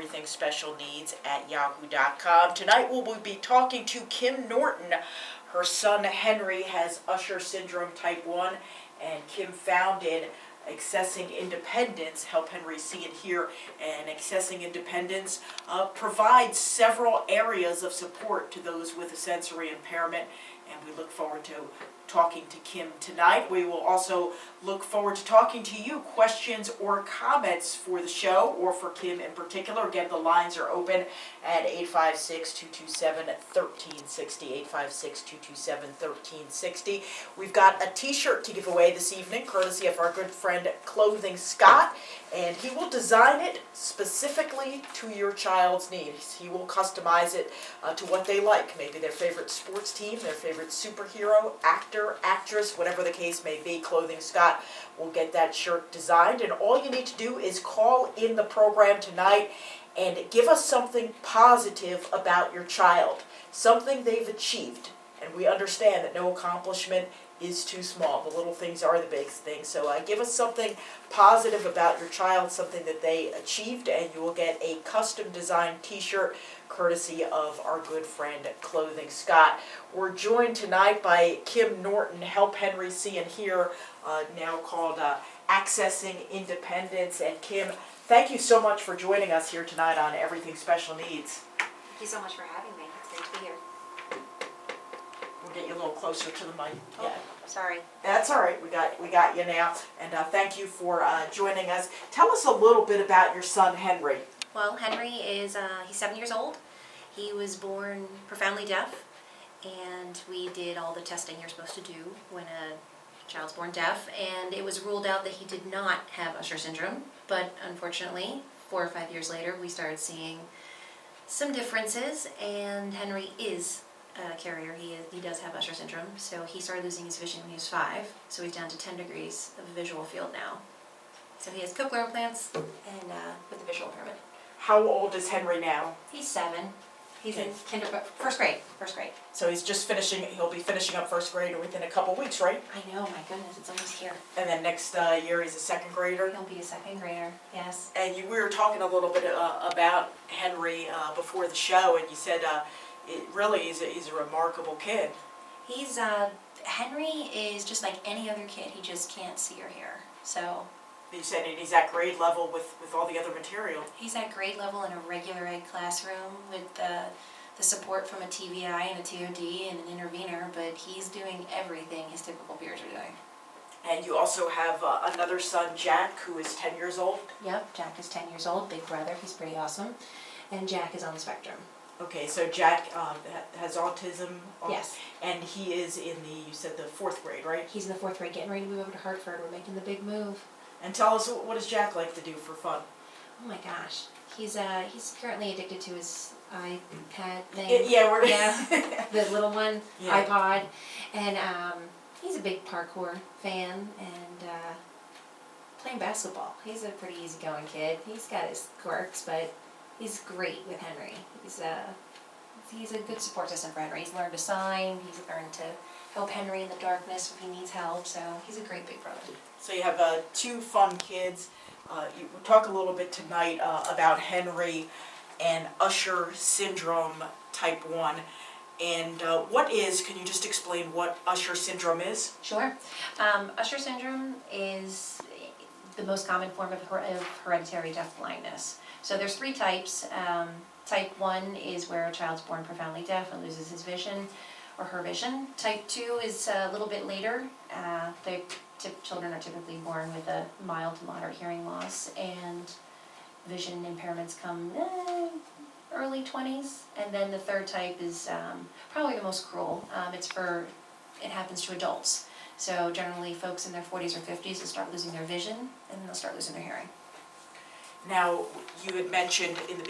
everythingspecialneeds@yahoo.com. Tonight we will be talking to Kim Norton. Her son Henry has Usher Syndrome Type 1, and Kim founded Accessing Independence, help Henry see and hear, and Accessing Independence provides several areas of support to those with a sensory impairment, and we look forward to talking to Kim tonight. We will also look forward to talking to you. Questions or comments for the show or for Kim in particular. Again, the lines are open at 856-227-1360, 856-227-1360. We've got a t-shirt to give away this evening, courtesy of our good friend Clothing Scott, and he will design it specifically to your child's needs. He will customize it to what they like, maybe their favorite sports team, their favorite superhero, actor, actress, whatever the case may be. Clothing Scott will get that shirt designed, and all you need to do is call in the program tonight and give us something positive about your child, something they've achieved. And we understand that no accomplishment is too small. The little things are the big things. So give us something positive about your child, something that they achieved, and you will get a custom designed t-shirt courtesy of our good friend Clothing Scott. We're joined tonight by Kim Norton, Help Henry See and Hear, now called Accessing Independence. And Kim, thank you so much for joining us here tonight on Everything Special Needs. Thank you so much for having me. It's great to be here. We'll get you a little closer to the mic. Oh, sorry. That's all right. We got you now. And thank you for joining us. Tell us a little bit about your son Henry. Well, Henry is he's 7 years old. He was born profoundly deaf, and we did all the testing you're supposed to do when a child's born deaf, and it was ruled out that he did not have Usher syndrome. But unfortunately, 4 or 5 years later, we started seeing some differences, and Henry is a carrier. He does have Usher syndrome, so he started losing his vision when he was 5, so he's down to 10 degrees of visual field now. So he has cochlear implants and with the visual impairment. How old is Henry now? He's 7. He's in first grade. So he's just finishing, he'll be finishing up first grade within a couple weeks, right? I know, my goodness, it's almost here. And then next year he's a second grader? He'll be a second grader, yes. And we were talking a little bit about Henry before the show, and you said it really is he's a remarkable kid. He's, Henry is just like any other kid, he just can't see or hear, so. You said he's at grade level with all the other material. He's at grade level in a regular ed classroom with the support from a TVI and a TOD and an intervener, but he's doing everything his typical peers are doing. And you also have another son, Jack, who is 10 years old? Yep, Jack is 10 years old, big brother, he's pretty awesome. And Jack is on the spectrum. Okay, so Jack has autism? Yes. And he is in you said the 4th grade, right? He's in the 4th grade, getting ready to move over to Hartford. We're making the big move. And tell us, what does Jack like to do for fun? Oh my gosh, he's currently addicted to his iPad thing. Yeah, the little one, yeah. iPod, and he's a big parkour fan and playing basketball. He's a pretty easygoing kid. He's got his quirks, but he's great with Henry. He's a good support system for Henry. He's learned to sign. He's learned to help Henry in the darkness if he needs help. So he's a great big brother. So you have 2 fun kids. We'll talk a little bit tonight about Henry and Usher Syndrome Type 1. And can you just explain what Usher Syndrome is? Sure. Usher Syndrome is the most common form of hereditary deaf blindness. So there's 3 types. Type 1 is where a child's born profoundly deaf and loses his vision or her vision. Type 2 is a little bit later. Children are typically born with a mild to moderate hearing loss, and vision impairments come early 20s. And then the 3rd type is probably the most cruel. It happens to adults. So generally folks in their 40s or 50s will start losing their vision, and then they'll start losing their hearing. Now, you had mentioned in the